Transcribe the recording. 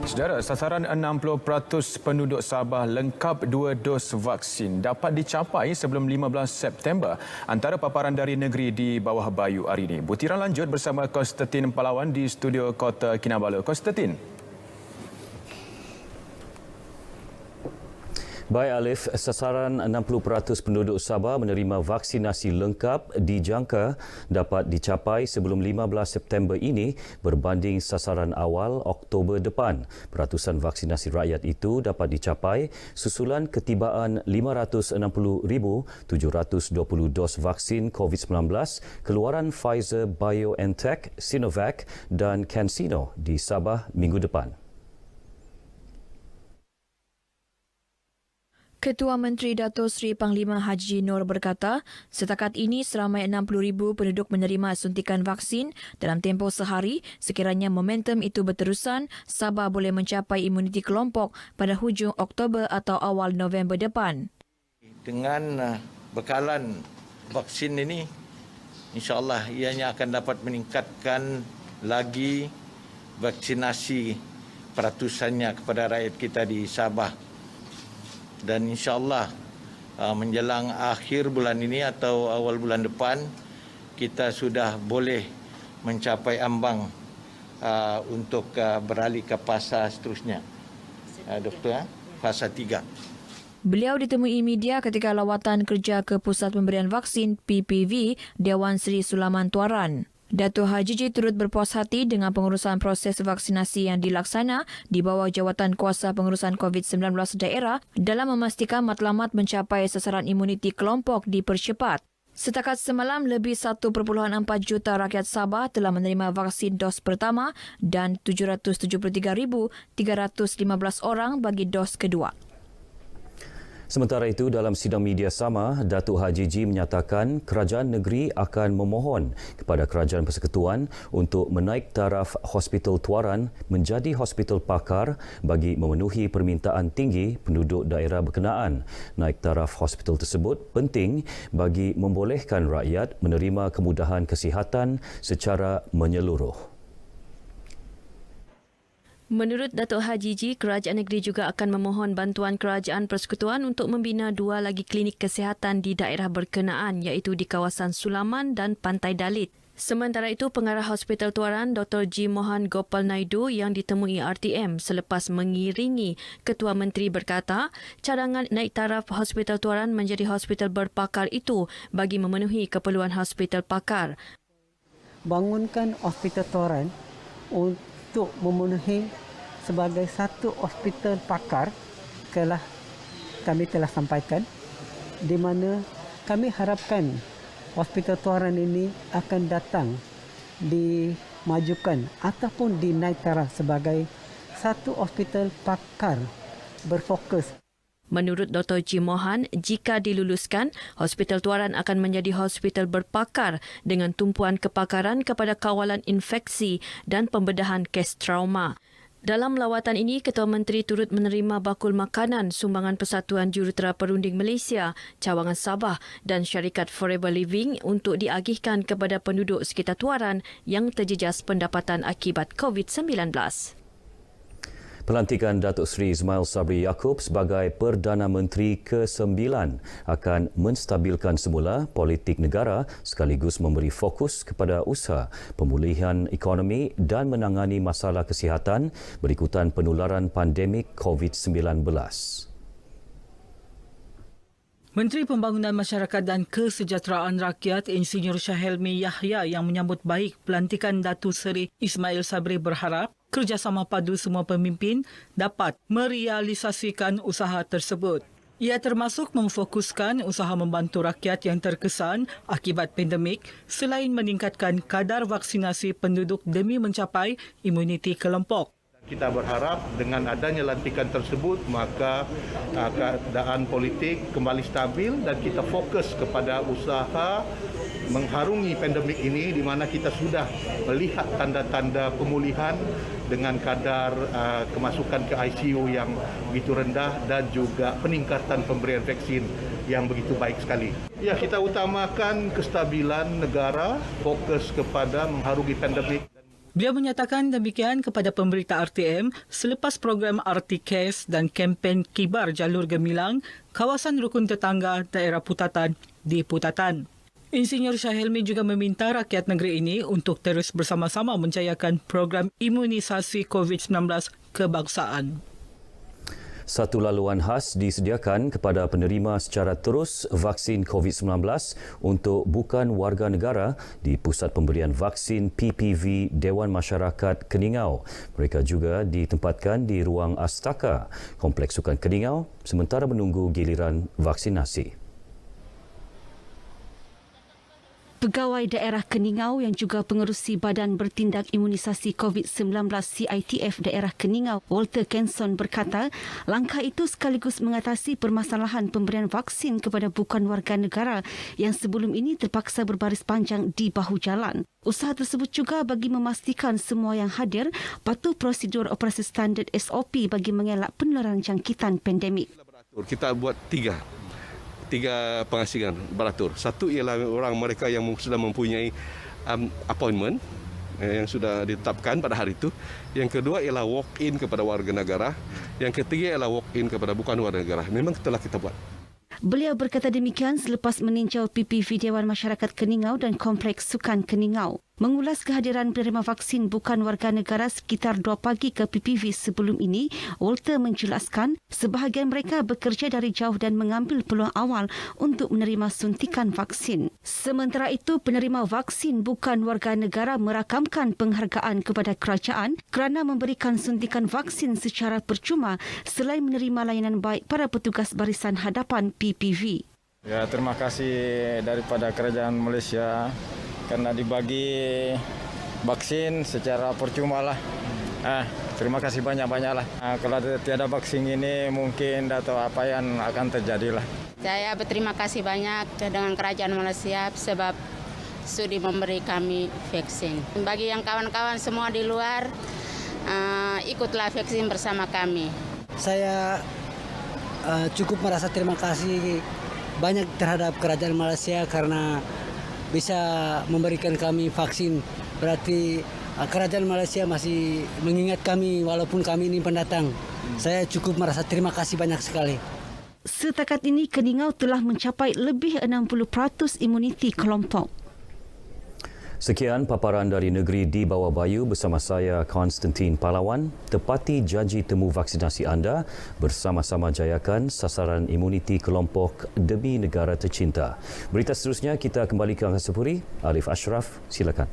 Saudara, sasaran 60% penduduk Sabah lengkap 2 dos vaksin dapat dicapai sebelum 15 September antara paparan dari negeri di bawah Bayu hari ini. Butiran lanjut bersama Konstantin Palawan di studio Kota Kinabalu. Konstantin. Baik Alif, sasaran 60% penduduk Sabah menerima vaksinasi lengkap dijangka dapat dicapai sebelum 15 September ini berbanding sasaran awal Oktober depan. Peratusan vaksinasi rakyat itu dapat dicapai susulan ketibaan 560,720 dos vaksin COVID-19 keluaran Pfizer BioNTech, Sinovac dan CanSino di Sabah minggu depan. Ketua Menteri Dato' Seri Panglima Haji Noor berkata, setakat ini seramai 60,000 penduduk menerima suntikan vaksin dalam tempoh sehari. Sekiranya momentum itu berterusan, Sabah boleh mencapai imuniti kelompok pada hujung Oktober atau awal November depan. Dengan bekalan vaksin ini, insya-Allah ianya akan dapat meningkatkan lagi vaksinasi peratusannya kepada rakyat kita di Sabah. Dan insya-Allah menjelang akhir bulan ini atau awal bulan depan kita sudah boleh mencapai ambang untuk beralih ke fasa seterusnya. Doktor, fasa 3. Beliau ditemui media ketika lawatan kerja ke Pusat Pemberian Vaksin PPV Dewan Seri Sulaman Tuaran. Dato' Haji Ji turut berpuas hati dengan pengurusan proses vaksinasi yang dilaksana di bawah jawatan kuasa pengurusan COVID-19 daerah dalam memastikan matlamat mencapai sasaran imuniti kelompok dipercepat. Setakat semalam, lebih 1.4 juta rakyat Sabah telah menerima vaksin dos pertama dan 773,315 orang bagi dos kedua. Sementara itu, dalam sidang media sama, Datuk Haji Ji menyatakan kerajaan negeri akan memohon kepada Kerajaan Persekutuan untuk menaik taraf Hospital Tuaran menjadi Hospital Pakar bagi memenuhi permintaan tinggi penduduk daerah berkenaan. Naik taraf hospital tersebut penting bagi membolehkan rakyat menerima kemudahan kesihatan secara menyeluruh. Menurut Datuk Haji Ji, kerajaan negeri juga akan memohon bantuan Kerajaan Persekutuan untuk membina 2 lagi klinik kesihatan di daerah berkenaan iaitu di kawasan Sulaman dan Pantai Dalit. Sementara itu, Pengarah Hospital Tuaran Dr. G. Mohan Gopal Naidu yang ditemui RTM selepas mengiringi Ketua Menteri berkata, cadangan naik taraf Hospital Tuaran menjadi hospital berpakar itu bagi memenuhi keperluan hospital pakar. Bangunkan Hospital Tuaran untuk memenuhi sebagai satu hospital pakar kami telah sampaikan, di mana kami harapkan Hospital Tuaran ini akan datang dimajukan ataupun dinaik taraf sebagai satu hospital pakar berfokus. Menurut Dr. G. Mohan, jika diluluskan, Hospital Tuaran akan menjadi hospital berpakar dengan tumpuan kepakaran kepada kawalan infeksi dan pembedahan kes trauma. Dalam lawatan ini, Ketua Menteri turut menerima bakul makanan sumbangan Persatuan Jurutera Perunding Malaysia, Cawangan Sabah dan syarikat Forever Living untuk diagihkan kepada penduduk sekitar Tuaran yang terjejas pendapatan akibat COVID-19. Pelantikan Datuk Seri Ismail Sabri Yaakob sebagai Perdana Menteri ke-9 akan menstabilkan semula politik negara sekaligus memberi fokus kepada usaha pemulihan ekonomi dan menangani masalah kesihatan berikutan penularan pandemik COVID-19. Menteri Pembangunan Masyarakat dan Kesejahteraan Rakyat Insinyur Syahelmi Yahya yang menyambut baik pelantikan Datuk Seri Ismail Sabri berharap kerjasama padu semua pemimpin dapat merealisasikan usaha tersebut. Ia termasuk memfokuskan usaha membantu rakyat yang terkesan akibat pandemik selain meningkatkan kadar vaksinasi penduduk demi mencapai imuniti kelompok. Kita berharap dengan adanya lantikan tersebut maka keadaan politik kembali stabil dan kita fokus kepada usaha mengharungi pandemik ini di mana kita sudah melihat tanda-tanda pemulihan dengan kadar kemasukan ke ICU yang begitu rendah dan juga peningkatan pemberian vaksin yang begitu baik sekali. Ya, kita utamakan kestabilan negara, fokus kepada mengharungi pandemik. Beliau menyatakan demikian kepada pemberita RTM selepas program RT-Cares dan kempen Kibar Jalur Gemilang, kawasan rukun tetangga daerah Putatan di Putatan. Insinyur Shah Helmi juga meminta rakyat negeri ini untuk terus bersama-sama menjayakan program imunisasi COVID-19 kebangsaan. Satu laluan khas disediakan kepada penerima secara terus vaksin COVID-19 untuk bukan warga negara di Pusat Pemberian Vaksin PPV Dewan Masyarakat Keningau. Mereka juga ditempatkan di ruang Astaka, Kompleks Sukan Keningau sementara menunggu giliran vaksinasi. Pegawai daerah Keningau yang juga pengerusi Badan Bertindak Imunisasi COVID-19 CITF daerah Keningau, Walter Kenson berkata, langkah itu sekaligus mengatasi permasalahan pemberian vaksin kepada bukan warga negara yang sebelum ini terpaksa berbaris panjang di bahu jalan. Usaha tersebut juga bagi memastikan semua yang hadir patuh prosedur operasi standard SOP bagi mengelak penularan jangkitan pandemik. Kita buat tiga pengasingan beratur. Satu ialah orang mereka yang sudah mempunyai appointment yang sudah ditetapkan pada hari itu. Yang kedua ialah walk-in kepada warga negara. Yang ketiga ialah walk-in kepada bukan warga negara. Memang telah kita buat. Beliau berkata demikian selepas meninjau PPV Dewan Masyarakat Keningau dan Kompleks Sukan Keningau. Mengulas kehadiran penerima vaksin bukan warga negara sekitar 2 pagi ke PPV sebelum ini, Walter menjelaskan sebahagian mereka bekerja dari jauh dan mengambil peluang awal untuk menerima suntikan vaksin. Sementara itu, penerima vaksin bukan warga negara merakamkan penghargaan kepada kerajaan kerana memberikan suntikan vaksin secara percuma selain menerima layanan baik para petugas barisan hadapan PPV. Ya, terima kasih daripada kerajaan Malaysia karena dibagi vaksin secara percuma lah. Terima kasih banyak-banyaklah. Kalau tiada vaksin ini mungkin tak tahu apa yang akan terjadi lah. Saya berterima kasih banyak dengan kerajaan Malaysia sebab sudi memberi kami vaksin. Bagi yang kawan-kawan semua di luar, ikutlah vaksin bersama kami. Saya cukup merasa terima kasih banyak terhadap kerajaan Malaysia karena bisa memberikan kami vaksin. Berarti kerajaan Malaysia masih mengingat kami walaupun kami ini pendatang. Saya cukup merasa terima kasih banyak sekali. Setakat ini, Keningau telah mencapai lebih 60% imuniti kelompok. Sekian paparan dari negeri di Bawah Bayu bersama saya, Konstantin Pahlawan. Tepati janji temu vaksinasi anda, bersama-sama jayakan sasaran imuniti kelompok demi negara tercinta. Berita seterusnya kita kembali ke Angkasa Puri. Alif Ashraf, silakan.